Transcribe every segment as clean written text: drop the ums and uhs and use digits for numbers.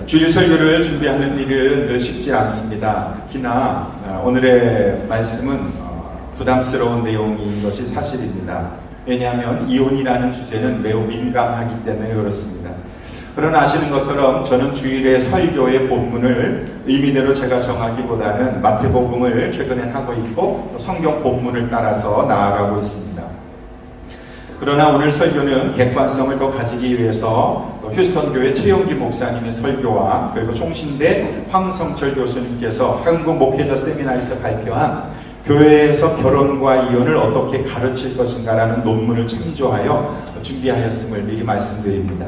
주일 설교를 준비하는 일은 늘 쉽지 않습니다. 특히나 오늘의 말씀은 부담스러운 내용인 것이 사실입니다. 왜냐하면 이혼이라는 주제는 매우 민감하기 때문에 그렇습니다. 그러나 아시는 것처럼 저는 주일의 설교의 본문을 의미대로 제가 정하기보다는 마태복음을 최근에 하고 있고 성경 본문을 따라서 나아가고 있습니다. 그러나 오늘 설교는 객관성을 더 가지기 위해서 휴스턴교회 최용기 목사님의 설교와 그리고 총신대 황성철 교수님께서 한국 목회자 세미나에서 발표한 교회에서 결혼과 이혼을 어떻게 가르칠 것인가라는 논문을 참조하여 준비하였음을 미리 말씀드립니다.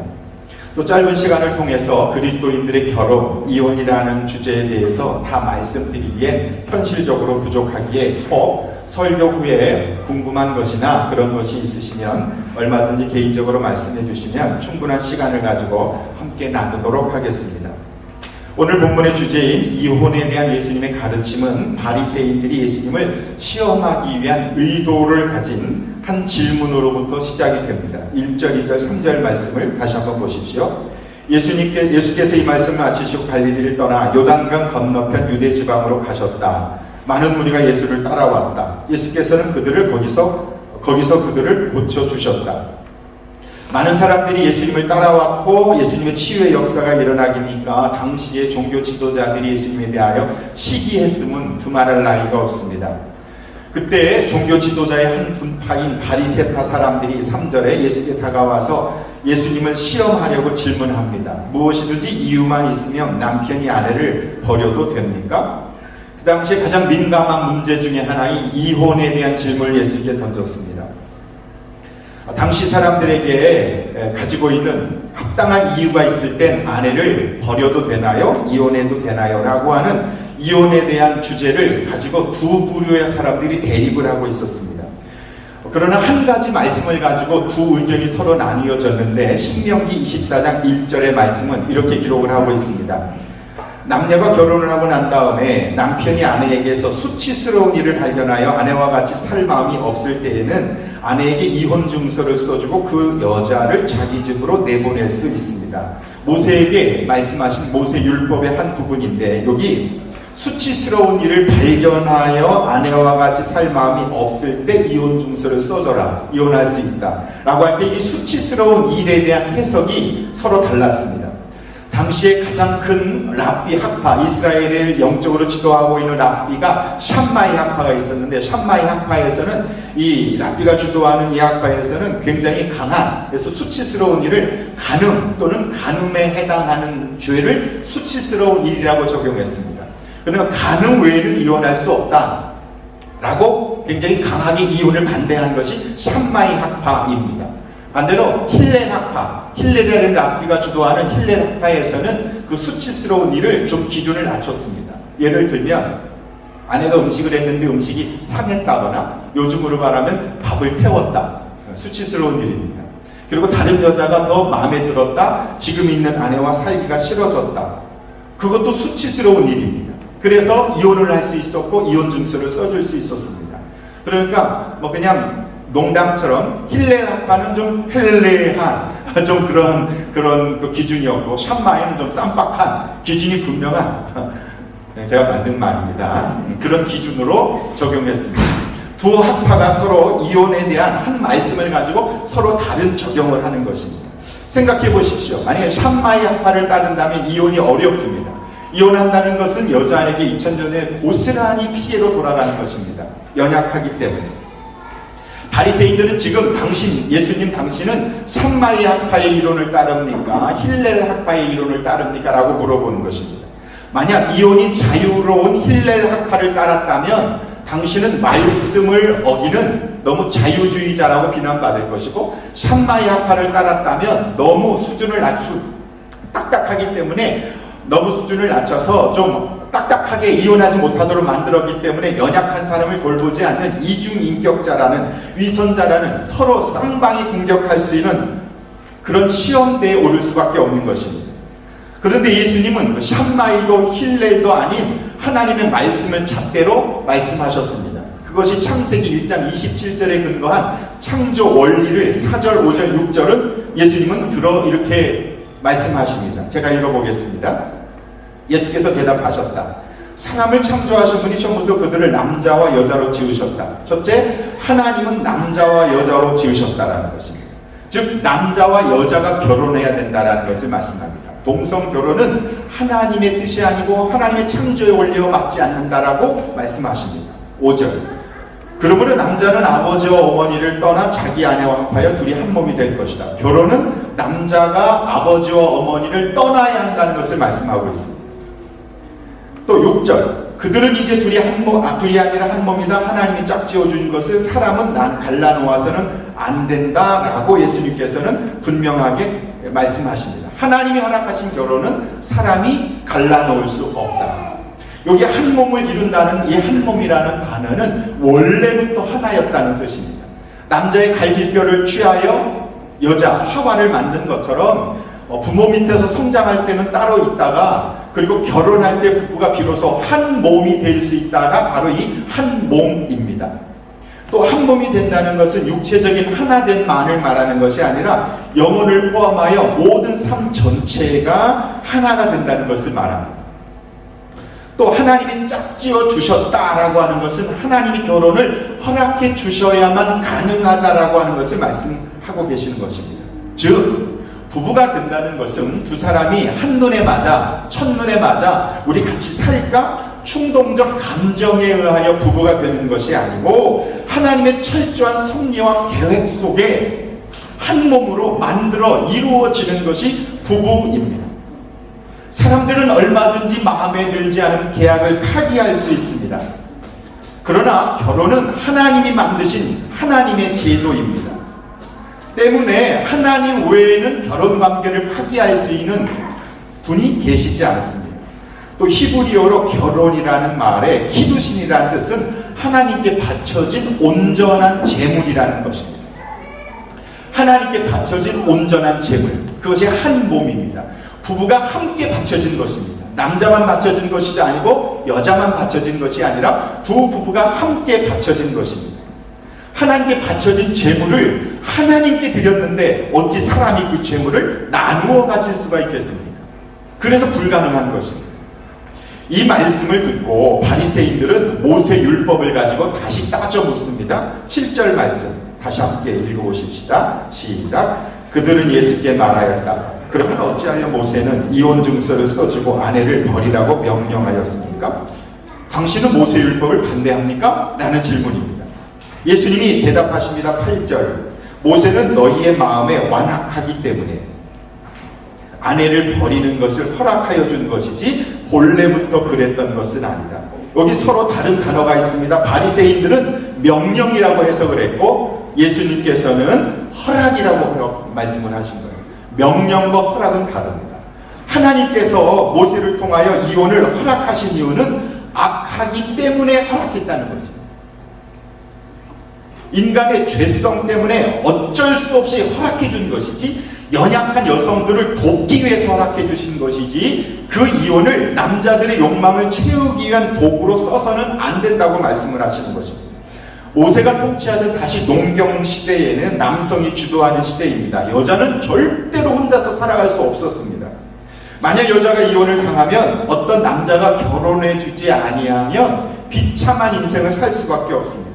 또 짧은 시간을 통해서 그리스도인들의 결혼, 이혼이라는 주제에 대해서 다 말씀드리기에 현실적으로 부족하기에 혹 설교 후에 궁금한 것이나 그런 것이 있으시면 얼마든지 개인적으로 말씀해 주시면 충분한 시간을 가지고 함께 나누도록 하겠습니다. 오늘 본문의 주제인 이혼에 대한 예수님의 가르침은 바리새인들이 예수님을 시험하기 위한 의도를 가진 한 질문으로부터 시작이 됩니다. 1절, 2절, 3절 말씀을 다시 한번 보십시오. 예수께서 이 말씀을 마치시고 갈릴리를 떠나 요단강 건너편 유대 지방으로 가셨다. 많은 무리가 예수를 따라왔다. 예수께서는 거기서 그들을 고쳐주셨다. 많은 사람들이 예수님을 따라왔고 예수님의 치유의 역사가 일어나기니까 당시의 종교 지도자들이 예수님에 대하여 시기했음은 두말할 나위가 없습니다. 그때 종교 지도자의 한 분파인 바리새파 사람들이 3절에 예수께 다가와서 예수님을 시험하려고 질문합니다. 무엇이든지 이유만 있으면 남편이 아내를 버려도 됩니까? 그 당시에 가장 민감한 문제 중에 하나인 이혼에 대한 질문을 예수님께 던졌습니다. 당시 사람들에게 가지고 있는 합당한 이유가 있을 땐 아내를 버려도 되나요? 이혼해도 되나요? 라고 하는 이혼에 대한 주제를 가지고 두 부류의 사람들이 대립을 하고 있었습니다. 그러나 한 가지 말씀을 가지고 두 의견이 서로 나뉘어졌는데 신명기 24장 1절의 말씀은 이렇게 기록을 하고 있습니다. 남녀가 결혼을 하고 난 다음에 남편이 아내에게서 수치스러운 일을 발견하여 아내와 같이 살 마음이 없을 때에는 아내에게 이혼 증서를 써주고 그 여자를 자기 집으로 내보낼 수 있습니다. 모세에게 말씀하신 모세 율법의 한 부분인데 여기 수치스러운 일을 발견하여 아내와 같이 살 마음이 없을 때 이혼 증서를 써줘라. 이혼할 수 있다. 라고 할 때 이 수치스러운 일에 대한 해석이 서로 달랐습니다. 당시에 가장 큰 랍비 학파, 이스라엘을 영적으로 지도하고 있는 랍비가 샴마이 학파가 있었는데 샴마이 학파에서는 이 랍비가 주도하는 이 학파에서는 굉장히 강한, 그래서 수치스러운 일을 간음 또는 간음에 해당하는 죄를 수치스러운 일이라고 적용했습니다. 그러나 간음 외에는 이혼할 수 없다 라고 굉장히 강하게 이혼을 반대한 것이 샴마이 학파입니다. 반대로 힐렐 학파, 힐렐이라는 랍비가 주도하는 힐렐 학파에서는 그 수치스러운 일을 좀 기준을 낮췄습니다. 예를 들면 아내가 음식을 했는데 음식이 상했다거나 요즘으로 말하면 밥을 태웠다. 수치스러운 일입니다. 그리고 다른 여자가 더 마음에 들었다. 지금 있는 아내와 살기가 싫어졌다. 그것도 수치스러운 일입니다. 그래서 이혼을 할 수 있었고 이혼 증서를 써줄 수 있었습니다. 그러니까 그냥 농담처럼 힐렐 학파는 좀 헬레한 좀 그런 그 기준이었고 샴마이는 좀 쌈박한 기준이 분명한 제가 만든 말입니다. 그런 기준으로 적용했습니다. 두 학파가 서로 이혼에 대한 한 말씀을 가지고 서로 다른 적용을 하는 것입니다. 생각해 보십시오. 만약에 샴마이 학파를 따른다면 이혼이 어렵습니다. 이혼한다는 것은 여자에게 2000년에 고스란히 피해로 돌아가는 것입니다. 연약하기 때문에. 바리새인들은 지금 예수님 당신은 샴마이 학파의 이론을 따릅니까? 힐렐 학파의 이론을 따릅니까? 라고 물어보는 것입니다. 만약 이혼이 자유로운 힐렐 학파를 따랐다면 당신은 말씀을 어기는 너무 자유주의자라고 비난받을 것이고 샴마이 학파를 따랐다면 너무 수준을 딱딱하기 때문에 너무 수준을 낮춰서 좀 딱딱하게 이혼하지 못하도록 만들었기 때문에 연약한 사람을 돌보지 않는 이중인격자라는 위선자라는 서로 쌍방이 공격할 수 있는 그런 시험대에 오를 수밖에 없는 것입니다. 그런데 예수님은 샴마이도 힐렐도 아닌 하나님의 말씀을 잣대로 말씀하셨습니다. 그것이 창세기 1장 27절에 근거한 창조 원리를 4절, 5절, 6절은 예수님은 이렇게 말씀하십니다. 것이냐? 제가 읽어보겠습니다. 예수께서 대답하셨다. 사람을 창조하신 분이 처음부터 그들을 남자와 여자로 지으셨다. 첫째, 하나님은 남자와 여자로 지으셨다라는 것입니다. 즉 남자와 여자가 결혼해야 된다라는 것을 말씀합니다. 동성 결혼은 하나님의 뜻이 아니고 하나님의 창조의 원리와 맞지 않는다라고 말씀하십니다. 5절. 그러므로 남자는 아버지와 어머니를 떠나 자기 아내와 합하여 둘이 한 몸이 될 것이다. 결혼은 남자가 아버지와 어머니를 떠나야 한다는 것을 말씀하고 있습니다. 또 6절. 그들은 이제 둘이 아니라 한 몸이다. 하나님이 짝지어준 것을 사람은 갈라놓아서는 안 된다라고 예수님께서는 분명하게 말씀하십니다. 하나님이 허락하신 결혼은 사람이 갈라놓을 수 없다. 여기 한 몸을 이룬다는 이 한 몸이라는 단어는 원래부터 하나였다는 뜻입니다. 남자의 갈비뼈를 취하여 여자 하와를 만든 것처럼 부모 밑에서 성장할 때는 따로 있다가 그리고 결혼할 때 부부가 비로소 한 몸이 될 수 있다가 바로 이 한 몸입니다. 또 한 몸이 된다는 것은 육체적인 하나됨만을 말하는 것이 아니라 영혼을 포함하여 모든 삶 전체가 하나가 된다는 것을 말합니다. 또 하나님이 짝지어 주셨다라고 하는 것은 하나님이 결혼을 허락해 주셔야만 가능하다라고 하는 것을 말씀하고 계시는 것입니다. 즉 부부가 된다는 것은 두 사람이 한눈에 맞아 첫눈에 맞아 우리 같이 살까? 충동적 감정에 의하여 부부가 되는 것이 아니고 하나님의 철저한 섭리와 계획 속에 한 몸으로 만들어 이루어지는 것이 부부입니다. 사람들은 얼마든지 마음에 들지 않은 계약을 파기할 수 있습니다. 그러나 결혼은 하나님이 만드신 하나님의 제도입니다. 때문에 하나님 외에는 결혼관계를 파기할 수 있는 분이 계시지 않습니다. 또 히브리어로 결혼이라는 말에 키두신이라는 뜻은 하나님께 바쳐진 온전한 제물이라는 것입니다. 하나님께 바쳐진 온전한 제물, 그것이 한 몸입니다. 부부가 함께 바쳐진 것입니다. 남자만 바쳐진 것이 아니고 여자만 바쳐진 것이 아니라 두 부부가 함께 바쳐진 것입니다. 하나님께 바쳐진 제물을 하나님께 드렸는데 어찌 사람이 그 제물을 나누어 가질 수가 있겠습니까? 그래서 불가능한 것입니다. 이 말씀을 듣고 바리새인들은 모세 율법을 가지고 다시 따져 묻습니다. 7절 말씀 다시 함께 읽어보십시다. 시작. 그들은 예수께 말하였다. 그러면 어찌하여 모세는 이혼 증서를 써주고 아내를 버리라고 명령하였습니까? 당신은 모세 율법을 반대합니까? 라는 질문입니다. 예수님이 대답하십니다. 8절. 모세는 너희의 마음에 완악하기 때문에 아내를 버리는 것을 허락하여 준 것이지 본래부터 그랬던 것은 아니다. 여기 서로 다른 단어가 있습니다. 바리새인들은 명령이라고 해석을 했고 예수님께서는 허락이라고 말씀을 하신 거예요. 명령과 허락은 다릅니다. 하나님께서 모세를 통하여 이혼을 허락하신 이유는 악하기 때문에 허락했다는 것입니다. 인간의 죄성 때문에 어쩔 수 없이 허락해 준 것이지 연약한 여성들을 돕기 위해서 허락해 주신 것이지 그 이혼을 남자들의 욕망을 채우기 위한 도구로 써서는 안 된다고 말씀을 하시는 것입니다. 모세가 통치하던 다시 농경 시대에는 남성이 주도하는 시대입니다. 여자는 절대로 혼자서 살아갈 수 없었습니다. 만약 여자가 이혼을 당하면 어떤 남자가 결혼해 주지 아니하면 비참한 인생을 살 수밖에 없습니다.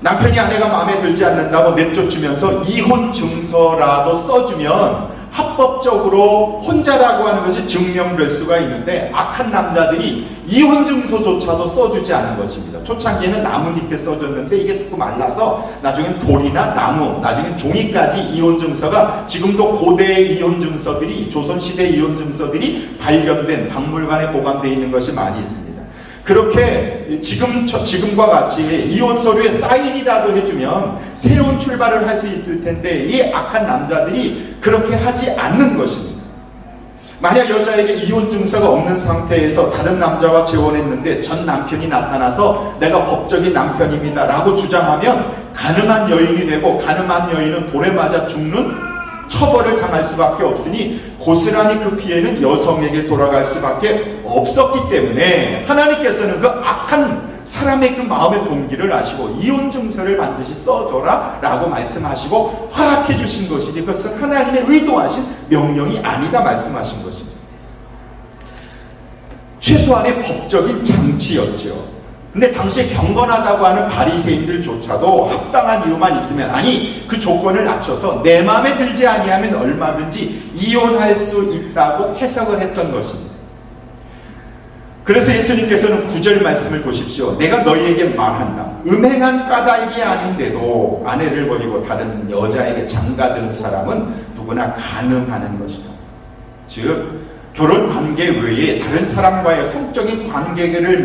남편이 아내가 마음에 들지 않는다고 내쫓으면서 이혼 증서라도 써주면 합법적으로 혼자라고 하는 것이 증명될 수가 있는데 악한 남자들이 이혼 증서조차도 써주지 않은 것입니다. 초창기에는 나뭇잎에 써줬는데 이게 자꾸 말라서 나중엔 돌이나 나무, 나중엔 종이까지 이혼 증서가 지금도 고대의 이혼 증서들이 조선시대 이혼 증서들이 발견된 박물관에 보관되어 있는 것이 많이 있습니다. 그렇게 지금과 같이 이혼 서류에 사인이라도 해주면 새로운 출발을 할 수 있을 텐데 이 악한 남자들이 그렇게 하지 않는 것입니다. 만약 여자에게 이혼 증서가 없는 상태에서 다른 남자와 재혼했는데 전 남편이 나타나서 내가 법적인 남편입니다 라고 주장하면 가늠한 여인이 되고 가늠한 여인은 돌에 맞아 죽는 처벌을 당할 수밖에 없으니 고스란히 그 피해는 여성에게 돌아갈 수밖에 없었기 때문에 하나님께서는 그 악한 사람의 그 마음의 동기를 아시고 이혼 증서를 반드시 써줘라 라고 말씀하시고 허락해 주신 것이지 그것은 하나님의 의도하신 명령이 아니다 말씀하신 것입니다. 최소한의 법적인 장치였죠. 근데 당시에 경건하다고 하는 바리새인들조차도 합당한 이유만 있으면 아니 그 조건을 낮춰서 내 마음에 들지 아니하면 얼마든지 이혼할 수 있다고 해석을 했던 것입니다. 그래서 예수님께서는 9절 말씀을 보십시오. 내가 너희에게 말한다. 음행한 까닭이 아닌데도 아내를 버리고 다른 여자에게 장가드는 사람은 누구나 간음하는 것이다. 즉 결혼 관계 외에 다른 사람과의 성적인 관계를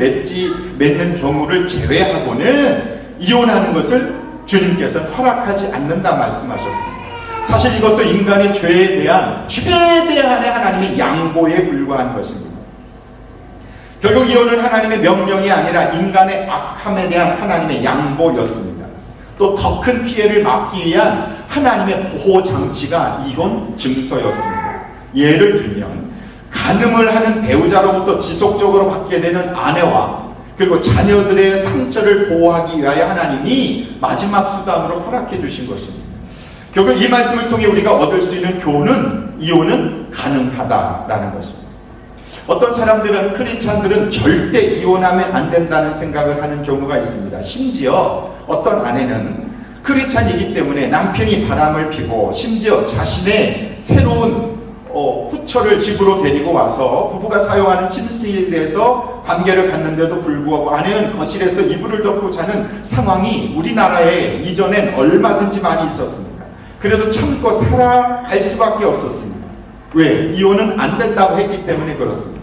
맺는 경우를 제외하고는 이혼하는 것을 주님께서는 허락하지 않는다 말씀하셨습니다. 사실 이것도 인간의 죄에 대한 최대한의 하나님의 양보에 불과한 것입니다. 결국 이혼은 하나님의 명령이 아니라 인간의 악함에 대한 하나님의 양보였습니다. 또 더 큰 피해를 막기 위한 하나님의 보호장치가 이혼 증서였습니다. 예를 들면 간음을 하는 배우자로부터 지속적으로 받게 되는 아내와 그리고 자녀들의 상처를 보호하기 위하여 하나님이 마지막 수단으로 허락해 주신 것입니다. 결국 이 말씀을 통해 우리가 얻을 수 있는 교훈은 이혼은 가능하다라는 것입니다. 어떤 사람들은 크리스찬들은 절대 이혼하면 안 된다는 생각을 하는 경우가 있습니다. 심지어 어떤 아내는 크리스찬이기 때문에 남편이 바람을 피고 심지어 자신의 새로운 후처를 집으로 데리고 와서 부부가 사용하는 침실에서 관계를 갖는데도 불구하고 아내는 거실에서 이불을 덮고 자는 상황이 우리나라에 이전엔 얼마든지 많이 있었습니다. 그래도 참고 살아갈 수밖에 없었습니다. 왜? 이혼은 안 된다고 했기 때문에 그렇습니다.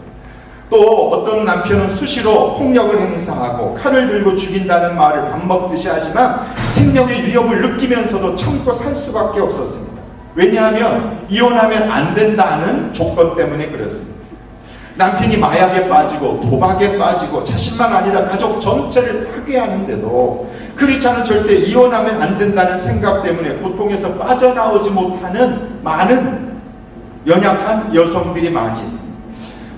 또 어떤 남편은 수시로 폭력을 행사하고 칼을 들고 죽인다는 말을 밥 먹듯이 하지만 생명의 위협을 느끼면서도 참고 살 수밖에 없었습니다. 왜냐하면 이혼하면 안 된다는 조건 때문에 그렇습니다. 남편이 마약에 빠지고 도박에 빠지고 자신만 아니라 가족 전체를 파괴하는데도 크리스찬은 절대 이혼하면 안 된다는 생각 때문에 고통에서 빠져나오지 못하는 많은 연약한 여성들이 많이 있습니다.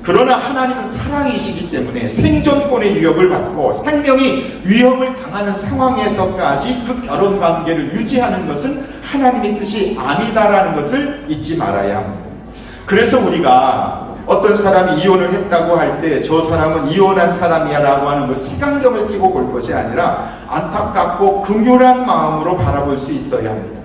그러나 하나님은 사랑이시기 때문에 생존권의 위협을 받고 생명이 위협을 당하는 상황에서까지 그 결혼관계를 유지하는 것은 하나님의 뜻이 아니다라는 것을 잊지 말아야 합니다. 그래서 우리가 어떤 사람이 이혼을 했다고 할 때 저 사람은 이혼한 사람이야 라고 하는 그 색안경을 끼고 볼 것이 아니라 안타깝고 긍휼한 마음으로 바라볼 수 있어야 합니다.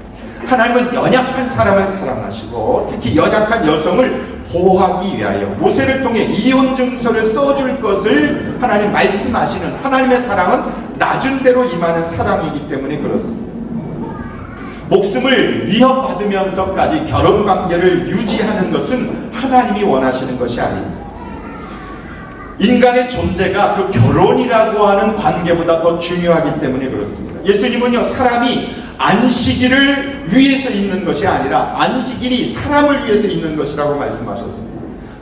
하나님은 연약한 사람을 사랑하시고 특히 연약한 여성을 보호하기 위하여 모세를 통해 이혼 증서를 써줄 것을 하나님 말씀하시는 하나님의 사랑은 낮은 대로 임하는 사랑이기 때문에 그렇습니다. 목숨을 위협받으면서까지 결혼관계를 유지하는 것은 하나님이 원하시는 것이 아닙니다. 인간의 존재가 그 결혼이라고 하는 관계보다 더 중요하기 때문에 그렇습니다. 예수님은요, 사람이 안식일을 위해서 있는 것이 아니라 안식일이 사람을 위해서 있는 것이라고 말씀하셨습니다.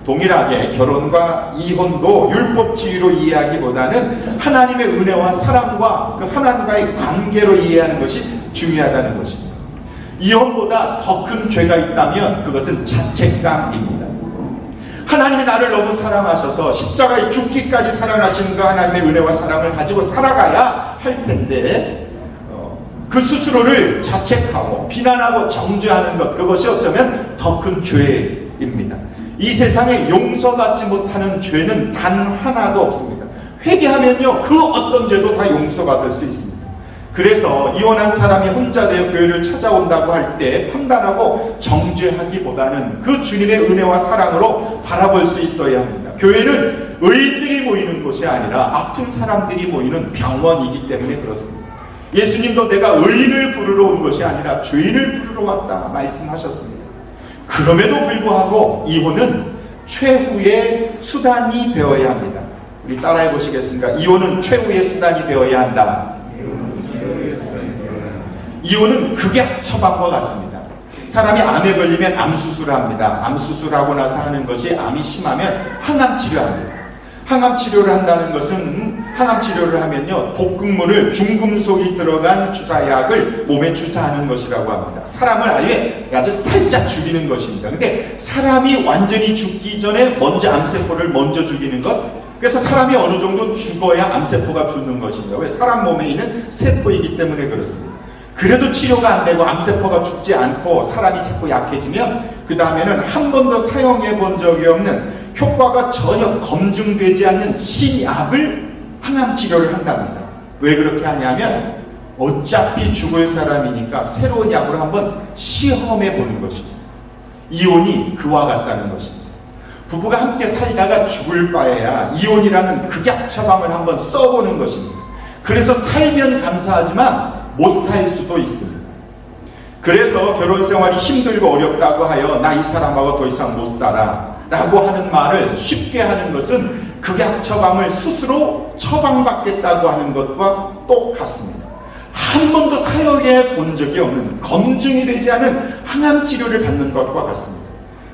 동일하게 결혼과 이혼도 율법 지위로 이해하기보다는 하나님의 은혜와 사랑과 그 하나님과의 관계로 이해하는 것이 중요하다는 것입니다. 이혼보다 더 큰 죄가 있다면 그것은 자책감입니다. 하나님이 나를 너무 사랑하셔서 십자가에 죽기까지 사랑하시는 그 하나님의 은혜와 사랑을 가지고 살아가야 할 텐데 그 스스로를 자책하고 비난하고 정죄하는 것, 그것이 어쩌면 더 큰 죄입니다. 이 세상에 용서받지 못하는 죄는 단 하나도 없습니다. 회개하면요, 그 어떤 죄도 다 용서가 될 수 있습니다. 그래서 이혼한 사람이 혼자 되어 교회를 찾아온다고 할 때 판단하고 정죄하기보다는 그 주님의 은혜와 사랑으로 바라볼 수 있어야 합니다. 교회는 의인들이 모이는 곳이 아니라 아픈 사람들이 모이는 병원이기 때문에 그렇습니다. 예수님도 내가 의인을 부르러 온 것이 아니라 죄인을 부르러 왔다 말씀하셨습니다. 그럼에도 불구하고 이혼은 최후의 수단이 되어야 합니다. 우리 따라해 보시겠습니까? 이혼은 최후의 수단이 되어야 한다. 이혼은 극약 처방과 같습니다. 사람이 암에 걸리면 암수술을 합니다. 암수술하고 나서 하는 것이 암이 심하면 항암치료합니다. 항암치료를 한다는 것은 항암치료를 하면요, 독극물을 중금속이 들어간 주사약을 몸에 주사하는 것이라고 합니다. 사람을 아주 살짝 죽이는 것입니다. 근데 사람이 완전히 죽기 전에 먼저 암세포를 먼저 죽이는 것, 그래서 사람이 어느 정도 죽어야 암세포가 붙는 것입니다. 왜? 사람 몸에 있는 세포이기 때문에 그렇습니다. 그래도 치료가 안 되고 암세포가 죽지 않고 사람이 자꾸 약해지면 그 다음에는 한 번도 사용해 본 적이 없는 효과가 전혀 검증되지 않는 신약을 항암 치료를 한답니다. 왜 그렇게 하냐면 어차피 죽을 사람이니까 새로운 약으로 한번 시험해 보는 것입니다. 이혼이 그와 같다는 것입니다. 부부가 함께 살다가 죽을 바에야 이혼이라는 극약 처방을 한번 써보는 것입니다. 그래서 살면 감사하지만 못 살 수도 있습니다. 그래서 결혼 생활이 힘들고 어렵다고 하여 나 이 사람하고 더 이상 못 살아 라고 하는 말을 쉽게 하는 것은 극약 처방을 스스로 처방받겠다고 하는 것과 똑같습니다. 한 번도 사용해 본 적이 없는, 검증이 되지 않은 항암 치료를 받는 것과 같습니다.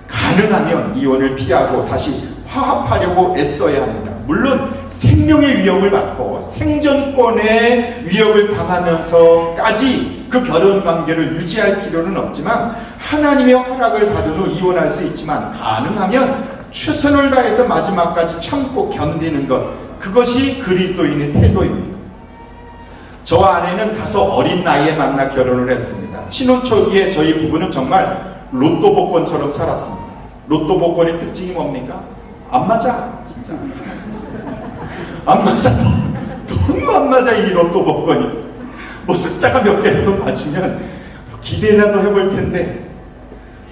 가능하면 이혼을 피하고 다시 화합하려고 애써야 합니다. 물론 생명의 위협을 받고 생존권의 위협을 당하면서까지 그 결혼관계를 유지할 필요는 없지만 하나님의 허락을 받은 후 이혼할 수 있지만 가능하면 최선을 다해서 마지막까지 참고 견디는 것, 그것이 그리스도인의 태도입니다. 저와 아내는 다소 어린 나이에 만나 결혼을 했습니다. 신혼 초기에 저희 부부는 정말 로또 복권처럼 살았습니다. 로또 복권의 특징이 뭡니까? 안 맞아, 진짜. 안 맞아. 너무 안 맞아, 이 로또 복권이. 뭐 숫자가 몇 개라도 맞으면 기대라도 해볼 텐데,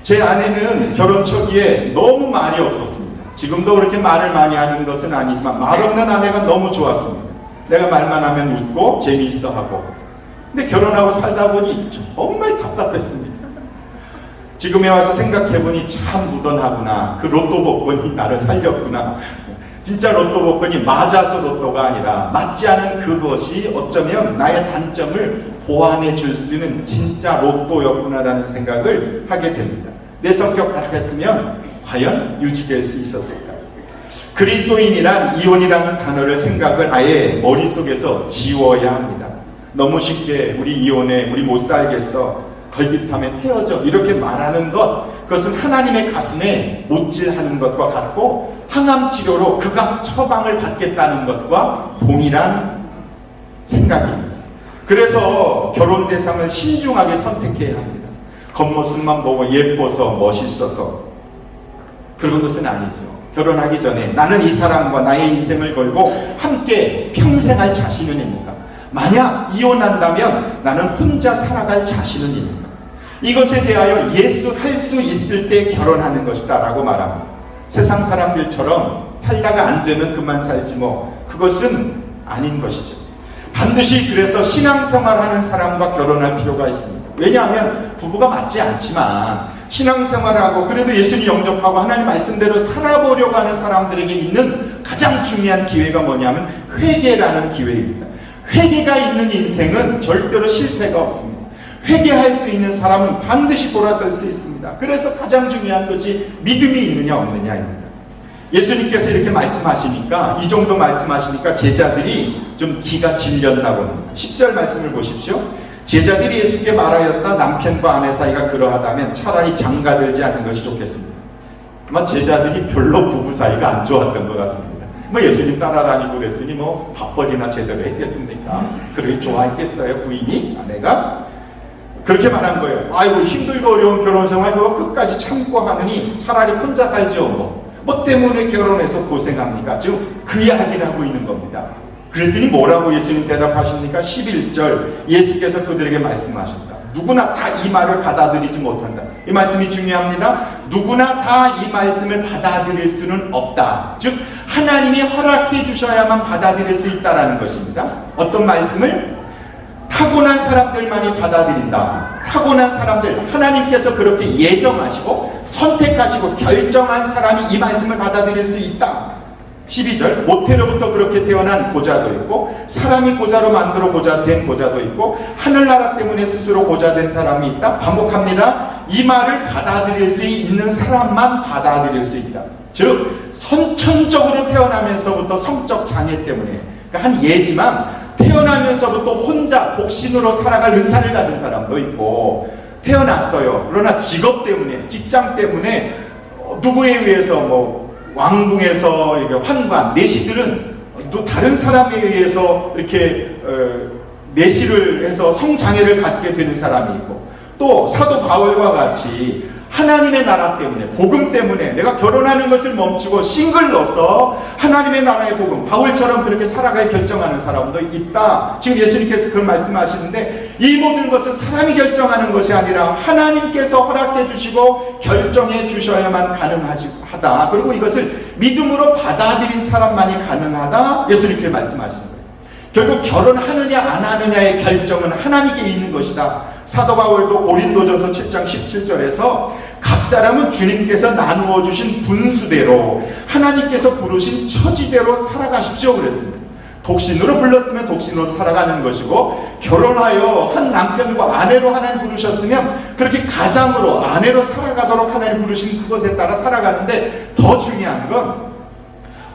제 아내는 결혼 초기에 너무 말이 없었습니다. 지금도 그렇게 말을 많이 하는 것은 아니지만 말 없는 아내가 너무 좋았습니다. 내가 말만 하면 웃고 재미있어 하고. 근데 결혼하고 살다 보니 정말 답답했습니다. 지금에 와서 생각해보니 참 무던하구나. 그 로또 복권이 나를 살렸구나. 진짜 로또 복권이 맞아서 로또가 아니라 맞지 않은 그것이 어쩌면 나의 단점을 보완해 줄 수 있는 진짜 로또였구나라는 생각을 하게 됩니다. 내 성격 같았으면 과연 유지될 수 있었을까? 그리스도인이란 이혼이라는 단어를 생각을 아예 머릿속에서 지워야 합니다. 너무 쉽게 우리 이혼해, 우리 못 살겠어, 걸핏하면 헤어져 이렇게 말하는 것, 그것은 하나님의 가슴에 못질하는 것과 같고 항암 치료로 극악 처방을 받겠다는 것과 동일한 생각입니다. 그래서 결혼 대상을 신중하게 선택해야 합니다. 겉모습만 보고 예뻐서 멋있어서 그런 것은 아니죠. 결혼하기 전에 나는 이 사람과 나의 인생을 걸고 함께 평생 할 자신은 있는가? 만약 이혼한다면 나는 혼자 살아갈 자신은 있는가? 이것에 대하여 예수할 수 있을 때 결혼하는 것이다 라고 말합니다. 세상 사람들처럼 살다가 안 되면 그만 살지 뭐, 그것은 아닌 것이죠. 반드시 그래서 신앙생활하는 사람과 결혼할 필요가 있습니다. 왜냐하면 부부가 맞지 않지만 신앙생활하고 그래도 예수님 영접하고 하나님 말씀대로 살아보려고 하는 사람들에게 있는 가장 중요한 기회가 뭐냐면 회개라는 기회입니다. 회개가 있는 인생은 절대로 실패가 없습니다. 회개할 수 있는 사람은 반드시 돌아설 수 있습니다. 그래서 가장 중요한 것이 믿음이 있느냐 없느냐입니다. 예수님께서 이렇게 말씀하시니까, 이 정도 말씀하시니까 제자들이 좀 기가 질렸나 봅니다. 10절 말씀을 보십시오. 제자들이 예수께 말하였다. 남편과 아내 사이가 그러하다면 차라리 장가들지 않는 것이 좋겠습니다. 아마 제자들이 별로 부부 사이가 안 좋았던 것 같습니다. 뭐 예수님 따라다니고 그랬으니 뭐 밥벌이나 제대로 했겠습니까? 그러게 좋아했겠어요, 부인이? 아내가? 그렇게 말한 거예요. 아이고 힘들고 어려운 결혼생활 그거 끝까지 참고 하느니 차라리 혼자 살죠. 뭐 때문에 결혼해서 고생합니까? 지금 그 이야기를 하고 있는 겁니다. 그랬더니 뭐라고 예수님 대답하십니까? 11절 예수께서 그들에게 말씀하셨다. 누구나 다 이 말을 받아들이지 못한다. 이 말씀이 중요합니다. 누구나 다 이 말씀을 받아들일 수는 없다. 즉 하나님이 허락해 주셔야만 받아들일 수 있다라는 것입니다. 어떤 말씀을? 타고난 사람들만이 받아들인다. 타고난 사람들, 하나님께서 그렇게 예정하시고 선택하시고 결정한 사람이 이 말씀을 받아들일 수 있다. 12절 모태로부터 그렇게 태어난 보좌도 있고 사람이 보좌로 만들어 보좌 된 보좌도 있고 하늘나라 때문에 스스로 보좌 된 사람이 있다. 반복합니다. 이 말을 받아들일 수 있는 사람만 받아들일 수 있다. 즉 선천적으로 태어나면서부터 성적 장애 때문에, 그러니까 한 예지만 태어나면서부터 혼자 독신으로 살아갈 은사를 가진 사람도 있고, 태어났어요. 그러나 직업 때문에, 직장 때문에 누구에 의해서 뭐 왕궁에서 이렇게 환관, 내시들은 또 다른 사람에 의해서 이렇게 내시를 해서 성장애를 갖게 되는 사람이 있고, 또 사도 바울과 같이 하나님의 나라 때문에, 복음 때문에 내가 결혼하는 것을 멈추고 싱글로서 하나님의 나라의 복음, 바울처럼 그렇게 살아갈 결정하는 사람도 있다. 지금 예수님께서 그런 말씀하시는데, 이 모든 것은 사람이 결정하는 것이 아니라 하나님께서 허락해 주시고 결정해 주셔야만 가능하다. 그리고 이것을 믿음으로 받아들인 사람만이 가능하다. 예수님께서 말씀하시는 거예요. 결국 결혼하느냐 안 하느냐의 결정은 하나님께 있는 것이다. 사도 바울도 고린도전서 7장 17절에서 각 사람은 주님께서 나누어 주신 분수대로 하나님께서 부르신 처지대로 살아가십시오 그랬습니다. 독신으로 불렀으면 독신으로 살아가는 것이고, 결혼하여 한 남편과 아내로 하나님 부르셨으면 그렇게 가장으로 아내로 살아가도록 하나님 부르신 그것에 따라 살아가는데, 더 중요한 건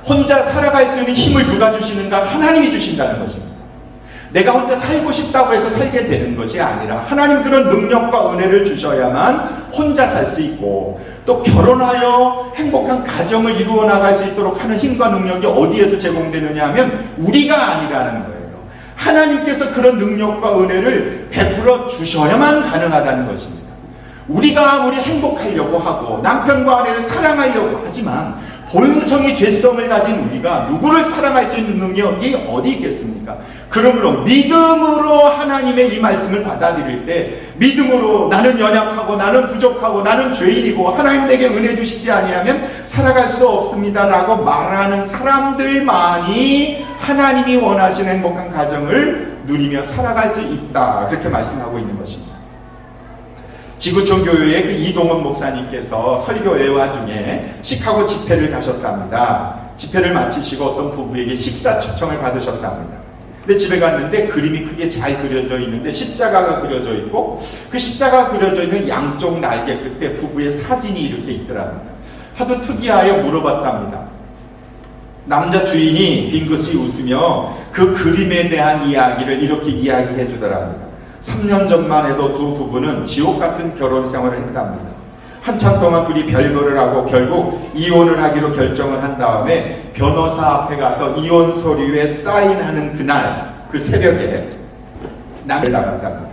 혼자 살아갈 수 있는 힘을 누가 주시는가? 하나님이 주신다는 것입니다. 내가 혼자 살고 싶다고 해서 살게 되는 것이 아니라 하나님 그런 능력과 은혜를 주셔야만 혼자 살 수 있고, 또 결혼하여 행복한 가정을 이루어 나갈 수 있도록 하는 힘과 능력이 어디에서 제공되느냐 하면 우리가 아니라는 거예요. 하나님께서 그런 능력과 은혜를 베풀어 주셔야만 가능하다는 것입니다. 우리가 아무리 행복하려고 하고 남편과 아내를 사랑하려고 하지만 본성이 죄성을 가진 우리가 누구를 사랑할 수 있는 능력이 어디 있겠습니까? 그러므로 믿음으로 하나님의 이 말씀을 받아들일 때, 믿음으로 나는 연약하고 나는 부족하고 나는 죄인이고 하나님 내게 은혜 주시지 아니하면 살아갈 수 없습니다라고 말하는 사람들만이 하나님이 원하시는 행복한 가정을 누리며 살아갈 수 있다. 그렇게 말씀하고 있는 것입니다. 지구촌 교회의 그 이동원 목사님께서 설교회화 중에 시카고 집회를 가셨답니다. 집회를 마치시고 어떤 부부에게 식사 초청을 받으셨답니다. 근데 집에 갔는데 그림이 크게 잘 그려져 있는데 십자가가 그려져 있고, 그 십자가가 그려져 있는 양쪽 날개 끝에 부부의 사진이 이렇게 있더랍니다. 하도 특이하여 물어봤답니다. 남자 주인이 빙긋이 웃으며 그 그림에 대한 이야기를 이렇게 이야기해 주더랍니다. 3년 전만 해도 두 부부는 지옥 같은 결혼 생활을 했답니다. 한참 동안 둘이 별거를 하고 결국 이혼을 하기로 결정을 한 다음에 변호사 앞에 가서 이혼 서류에 사인하는 그날, 그 새벽에 남을 나갔답니다.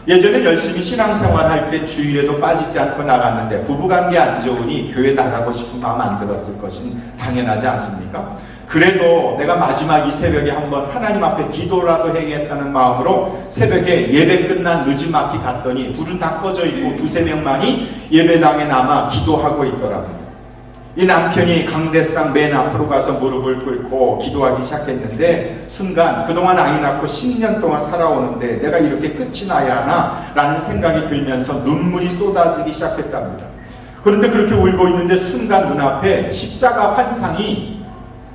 예전에 열심히 신앙생활할 때 주일에도 빠지지 않고 나갔는데 부부관계 안 좋으니 교회 나가고 싶은 마음 안 들었을 것은 당연하지 않습니까? 그래도 내가 마지막 이 새벽에 한번 하나님 앞에 기도라도 해야겠다는 마음으로 새벽에 예배 끝난 늦은마키 갔더니 불은 다 꺼져 있고 두세 명만이 예배당에 남아 기도하고 있더라고요. 이 남편이 강대상 맨 앞으로 가서 무릎을 꿇고 기도하기 시작했는데, 순간 그동안 아이 낳고 10년 동안 살아오는데 내가 이렇게 끝이 나야 하나 라는 생각이 들면서 눈물이 쏟아지기 시작했답니다. 그런데 그렇게 울고 있는데 순간 눈앞에 십자가 환상이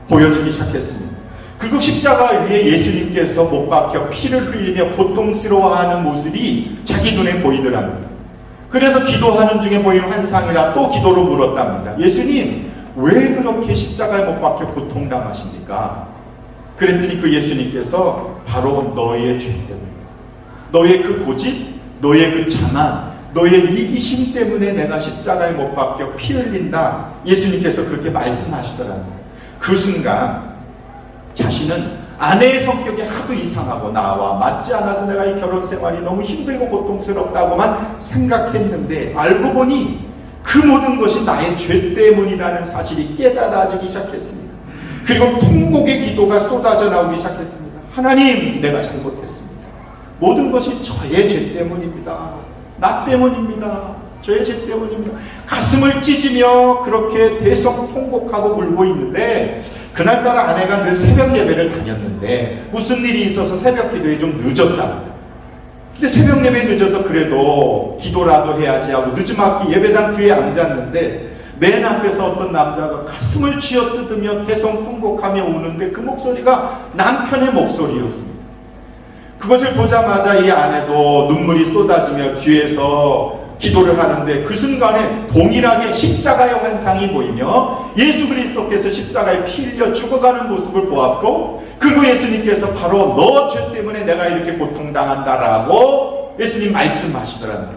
보여지기 시작했습니다. 그리고 십자가 위에 예수님께서 못 박혀 피를 흘리며 고통스러워하는 모습이 자기 눈에 보이더랍니다. 그래서 기도하는 중에 보이는 환상이라 또 기도로 물었답니다. 예수님, 왜 그렇게 십자가에 못 박혀 고통당하십니까? 그랬더니 그 예수님께서 바로 너의 죄 때문에, 너의 그 고집, 너의 그 자만, 너의 이기심 때문에 내가 십자가에 못 박혀 피 흘린다. 예수님께서 그렇게 말씀하시더랍니다. 그 순간 자신은 아내의 성격이 하도 이상하고 나와 맞지 않아서 내가 이 결혼 생활이 너무 힘들고 고통스럽다고만 생각했는데, 알고 보니 그 모든 것이 나의 죄 때문이라는 사실이 깨달아지기 시작했습니다. 그리고 통곡의 기도가 쏟아져 나오기 시작했습니다. 하나님, 내가 잘못했습니다. 모든 것이 저의 죄 때문입니다. 나 때문입니다. 저의 죄 때문입니다. 가슴을 찢으며 그렇게 대성통곡하고 울고 있는데, 그날따라 아내가 늘 새벽 예배를 다녔는데 무슨 일이 있어서 새벽 기도에 좀 늦었답니다. 근데 새벽 예배에 늦어서 그래도 기도라도 해야지 하고 늦지막히 예배당 뒤에 앉았는데, 맨 앞에서 어떤 남자가 가슴을 쥐어뜯으며 대성통곡하며 우는데 그 목소리가 남편의 목소리였습니다. 그것을 보자마자 이 아내도 눈물이 쏟아지며 뒤에서 기도를 하는데, 그 순간에 동일하게 십자가의 환상이 보이며 예수 그리스도께서 십자가에 피 흘려 죽어가는 모습을 보았고, 그리고 예수님께서 바로 너 죄 때문에 내가 이렇게 고통당한다라고 예수님 말씀하시더랍니다.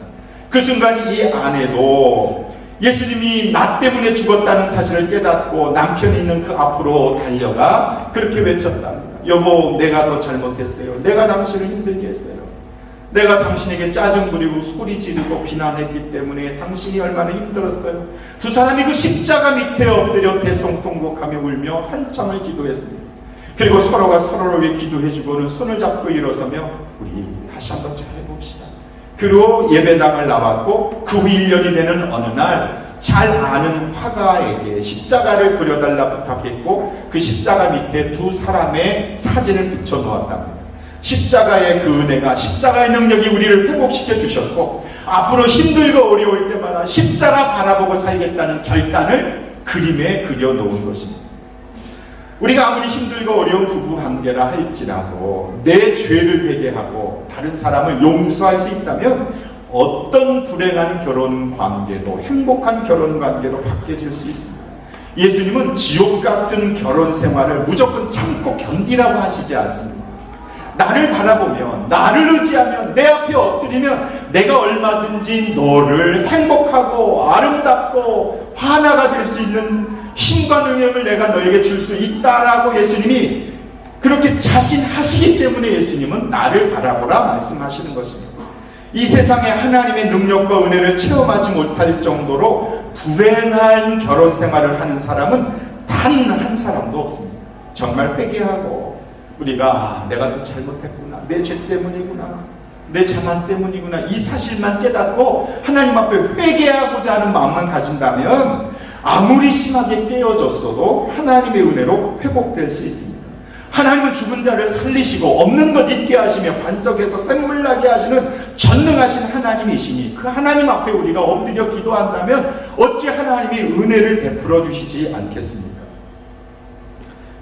그 순간 이 아내도 예수님이 나 때문에 죽었다는 사실을 깨닫고 남편이 있는 그 앞으로 달려가 그렇게 외쳤답니다. 여보, 내가 더 잘못했어요. 내가 당신을 힘들게 했어요. 내가 당신에게 짜증 부리고 소리 지르고 비난했기 때문에 당신이 얼마나 힘들었어요. 두 사람이 그 십자가 밑에 엎드려 대성통곡하며 울며 한참을 기도했습니다. 그리고 서로가 서로를 위해 기도해주고는 손을 잡고 일어서며 우리 다시 한번 잘해봅시다. 그리고 예배당을 나왔고 그 후 1년이 되는 어느 날 잘 아는 화가에게 십자가를 그려달라 부탁했고 그 십자가 밑에 두 사람의 사진을 붙여 놓았답니다. 십자가의 그 은혜가, 십자가의 능력이 우리를 회복시켜 주셨고 앞으로 힘들고 어려울 때마다 십자가 바라보고 살겠다는 결단을 그림에 그려놓은 것입니다. 우리가 아무리 힘들고 어려운 부부관계라 할지라도 내 죄를 회개하고 다른 사람을 용서할 수 있다면 어떤 불행한 결혼관계도 행복한 결혼관계로 바뀌어질 수 있습니다. 예수님은 지옥 같은 결혼 생활을 무조건 참고 견디라고 하시지 않습니다. 나를 바라보면, 나를 의지하면, 내 앞에 엎드리면 내가 얼마든지 너를 행복하고 아름답고 화나가 될 수 있는 힘과 능력을 내가 너에게 줄 수 있다라고 예수님이 그렇게 자신하시기 때문에 예수님은 나를 바라보라 말씀하시는 것입니다. 이 세상에 하나님의 능력과 은혜를 체험하지 못할 정도로 불행한 결혼 생활을 하는 사람은 단 한 사람도 없습니다. 정말 회개하고 우리가 내가 좀 잘못했구나, 내 죄 때문이구나, 내 자만 때문이구나 이 사실만 깨닫고 하나님 앞에 회개하고자 하는 마음만 가진다면 아무리 심하게 깨어졌어도 하나님의 은혜로 회복될 수 있습니다. 하나님은 죽은 자를 살리시고 없는 것 있게 하시며 반석에서 샘물나게 하시는 전능하신 하나님이시니 그 하나님 앞에 우리가 엎드려 기도한다면 어찌 하나님이 은혜를 베풀어 주시지 않겠습니까?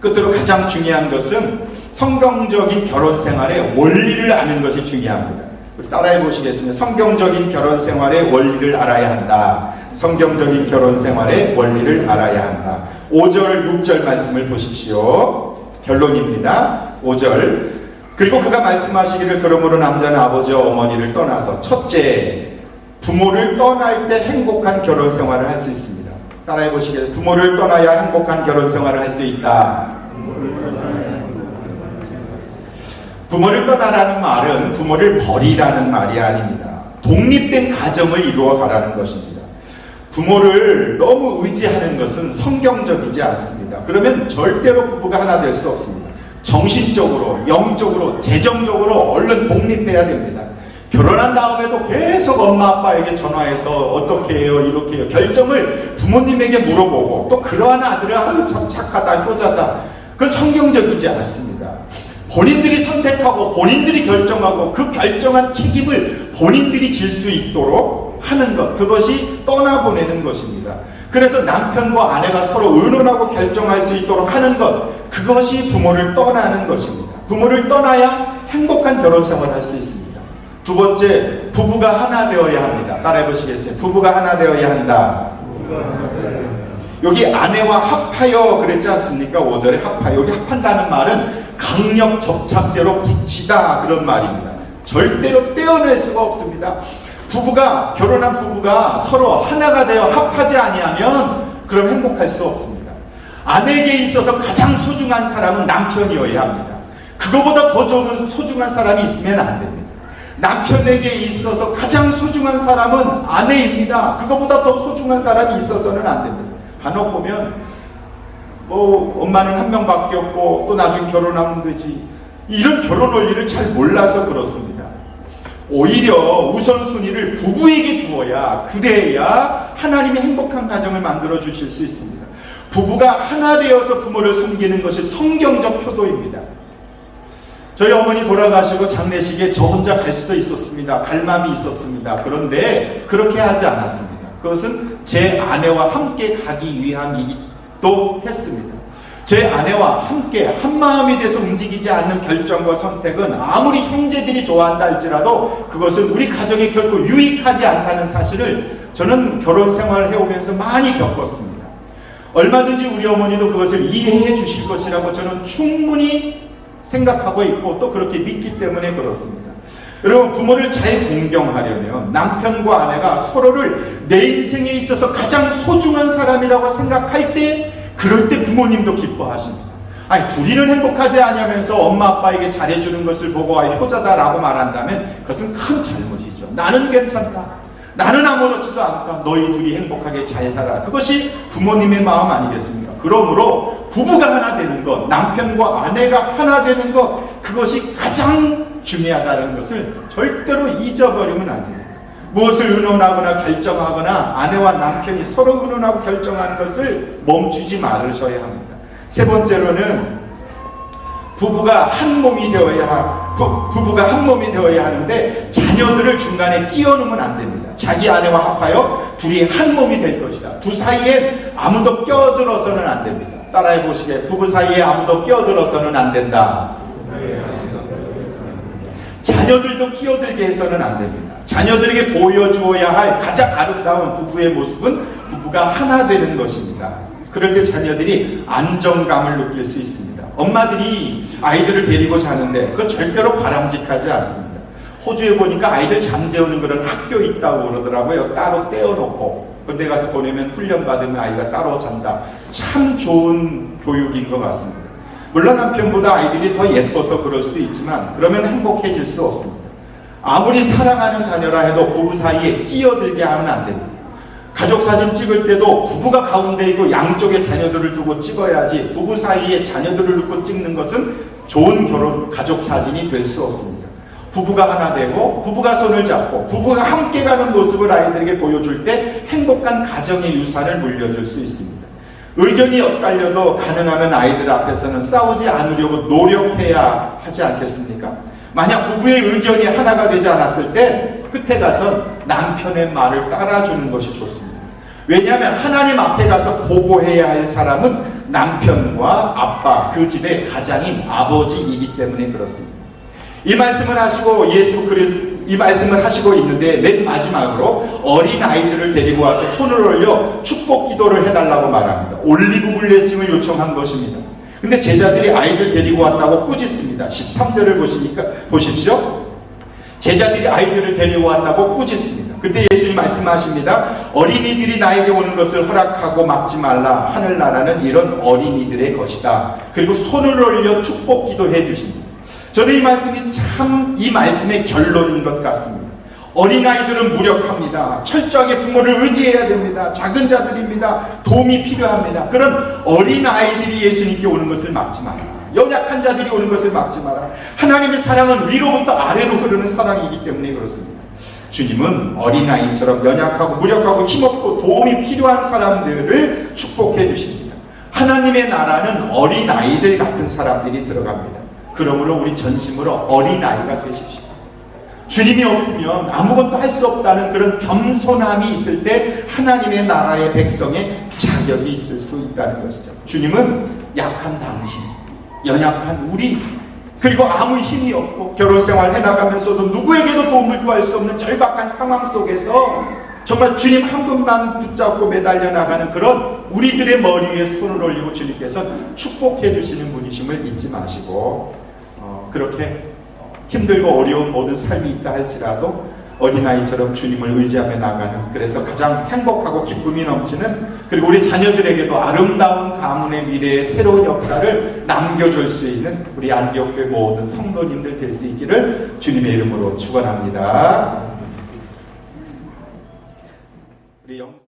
끝으로 가장 중요한 것은 성경적인 결혼 생활의 원리를 아는 것이 중요합니다. 우리 따라해 보시겠습니다. 성경적인 결혼 생활의 원리를 알아야 한다. 성경적인 결혼 생활의 원리를 알아야 한다. 5절, 6절 말씀을 보십시오. 결론입니다. 5절. 그리고 그가 말씀하시기를 그러므로 남자는 아버지와 어머니를 떠나서 첫째, 부모를 떠날 때 행복한 결혼 생활을 할 수 있습니다. 따라해 보시겠습니다. 부모를 떠나야 행복한 결혼 생활을 할 수 있다. 부모를 떠나라는 말은 부모를 버리라는 말이 아닙니다. 독립된 가정을 이루어 가라는 것입니다. 부모를 너무 의지하는 것은 성경적이지 않습니다. 그러면 절대로 부부가 하나 될 수 없습니다. 정신적으로, 영적으로, 재정적으로 얼른 독립해야 됩니다. 결혼한 다음에도 계속 엄마 아빠에게 전화해서 어떻게 해요, 이렇게 해요 결정을 부모님에게 물어보고 또 그러한 아들을 아유 참 착하다, 효자다. 그건 성경적이지 않습니다. 본인들이 선택하고 본인들이 결정하고 그 결정한 책임을 본인들이 질 수 있도록 하는 것, 그것이 떠나보내는 것입니다. 그래서 남편과 아내가 서로 의논하고 결정할 수 있도록 하는 것, 그것이 부모를 떠나는 것입니다. 부모를 떠나야 행복한 결혼 생활을 할 수 있습니다. 두 번째, 부부가 하나 되어야 합니다. 따라해 보시겠어요? 부부가 하나 되어야 한다. 여기 아내와 합하여 그랬지 않습니까? 5절에 합하여. 여기 합한다는 말은 강력 접착제로 붙이다 그런 말입니다. 절대로 떼어낼 수가 없습니다. 결혼한 부부가 서로 하나가 되어 합하지 아니하면 그럼 행복할 수 없습니다. 아내에게 있어서 가장 소중한 사람은 남편이어야 합니다. 그거보다 더 좋은 소중한 사람이 있으면 안 됩니다. 남편에게 있어서 가장 소중한 사람은 아내입니다. 그거보다 더 소중한 사람이 있어서는 안 됩니다. 간혹 보면 엄마는 한 명밖에 없고 또 나중에 결혼하면 되지, 이런 결혼 원리를 잘 몰라서 그렇습니다. 오히려 우선순위를 부부에게 두어야, 그래야 하나님의 행복한 가정을 만들어 주실 수 있습니다. 부부가 하나 되어서 부모를 섬기는 것이 성경적 효도입니다. 저희 어머니 돌아가시고 장례식에 저 혼자 갈 수도 있었습니다. 갈 마음이 있었습니다. 그런데 그렇게 하지 않았습니다. 그것은 제 아내와 함께 가기 위함이기도 했습니다. 제 아내와 함께 한마음이 돼서 움직이지 않는 결정과 선택은 아무리 형제들이 좋아한다 할지라도 그것은 우리 가정에 결코 유익하지 않다는 사실을 저는 결혼 생활을 해오면서 많이 겪었습니다. 얼마든지 우리 어머니도 그것을 이해해 주실 것이라고 저는 충분히 생각하고 있고 또 그렇게 믿기 때문에 그렇습니다. 여러분, 부모를 잘 공경하려면 남편과 아내가 서로를 내 인생에 있어서 가장 소중한 사람이라고 생각할 때, 그럴 때 부모님도 기뻐하십니다. 아니, 둘이는 행복하지 않으면서 엄마 아빠에게 잘해주는 것을 보고 효자다라고 말한다면 그것은 큰 잘못이죠. 나는 괜찮다, 나는 아무렇지도 않다, 너희 둘이 행복하게 잘 살아. 그것이 부모님의 마음 아니겠습니까? 그러므로 부부가 하나 되는 것, 남편과 아내가 하나 되는 것, 그것이 가장 중요하다는 것을 절대로 잊어버리면 안 됩니다. 무엇을 의논하거나 결정하거나 아내와 남편이 서로 의논하고 결정하는 것을 멈추지 말으셔야 합니다. 세 번째로는 부부가 한 몸이 되어야 하는데 자녀들을 중간에 끼워 넣으면 안 됩니다. 자기 아내와 합하여 둘이 한 몸이 될 것이다. 두 사이에 아무도 끼어들어서는 안 됩니다. 따라해 보시게. 부부 사이에 아무도 끼어들어서는 안 된다. 자녀들도 끼어들게 해서는 안 됩니다. 자녀들에게 보여주어야 할 가장 아름다운 부부의 모습은 부부가 하나 되는 것입니다. 그럴 때 자녀들이 안정감을 느낄 수 있습니다. 엄마들이 아이들을 데리고 자는데 그건 절대로 바람직하지 않습니다. 호주에 보니까 아이들 잠재우는 그런 학교 있다고 그러더라고요. 따로 떼어놓고 그런데 가서 보내면 훈련받으면 아이가 따로 잔다. 참 좋은 교육인 것 같습니다. 물론 남편보다 아이들이 더 예뻐서 그럴 수도 있지만 그러면 행복해질 수 없습니다. 아무리 사랑하는 자녀라 해도 부부 사이에 끼어들게 하면 안 됩니다. 가족 사진 찍을 때도 부부가 가운데 있고 양쪽에 자녀들을 두고 찍어야지, 부부 사이에 자녀들을 두고 찍는 것은 좋은 결혼 가족 사진이 될 수 없습니다. 부부가 하나 되고 부부가 손을 잡고 부부가 함께 가는 모습을 아이들에게 보여줄 때 행복한 가정의 유산을 물려줄 수 있습니다. 의견이 엇갈려도 가능하면 아이들 앞에서는 싸우지 않으려고 노력해야 하지 않겠습니까? 만약 부부의 의견이 하나가 되지 않았을 때 끝에 가서 남편의 말을 따라주는 것이 좋습니다. 왜냐하면 하나님 앞에 가서 보고해야 할 사람은 남편과 아빠, 그 집의 가장인 아버지이기 때문에 그렇습니다. 이 말씀을 하시고 있는데 맨 마지막으로 어린 아이들을 데리고 와서 손을 올려 축복 기도를 해달라고 말합니다. 올리브 블레싱을 요청한 것입니다. 근데 제자들이 아이들 데리고 왔다고 꾸짖습니다. 13절을 보십시오. 제자들이 아이들을 데리고 왔다고 꾸짖습니다. 그때 예수님 말씀하십니다. 어린이들이 나에게 오는 것을 허락하고 막지 말라. 하늘나라는 이런 어린이들의 것이다. 그리고 손을 올려 축복 기도해 주십니다. 저는 이 말씀이 참 이 말씀의 결론인 것 같습니다. 어린아이들은 무력합니다. 철저하게 부모를 의지해야 됩니다. 작은 자들입니다. 도움이 필요합니다. 그런 어린아이들이 예수님께 오는 것을 막지 마라. 연약한 자들이 오는 것을 막지 마라. 하나님의 사랑은 위로부터 아래로 흐르는 사랑이기 때문에 그렇습니다. 주님은 어린아이처럼 연약하고 무력하고 힘없고 도움이 필요한 사람들을 축복해 주십니다. 하나님의 나라는 어린아이들 같은 사람들이 들어갑니다. 그러므로 우리 전심으로 어린아이가 되십시오. 주님이 없으면 아무것도 할 수 없다는 그런 겸손함이 있을 때 하나님의 나라의 백성의 자격이 있을 수 있다는 것이죠. 주님은 약한 당신, 연약한 우리, 그리고 아무 힘이 없고 결혼생활 해나가면서도 누구에게도 도움을 구할 수 없는 절박한 상황 속에서 정말 주님 한 분만 붙잡고 매달려 나가는 그런 우리들의 머리 위에 손을 올리고 주님께서 축복해 주시는 분이심을 잊지 마시고 그렇게 힘들고 어려운 모든 삶이 있다 할지라도 어린아이처럼 주님을 의지하며 나가는, 그래서 가장 행복하고 기쁨이 넘치는, 그리고 우리 자녀들에게도 아름다운 가문의 미래의 새로운 역사를 남겨줄 수 있는 우리 안디옥교회 모든 성도님들 될 수 있기를 주님의 이름으로 축원합니다. 우리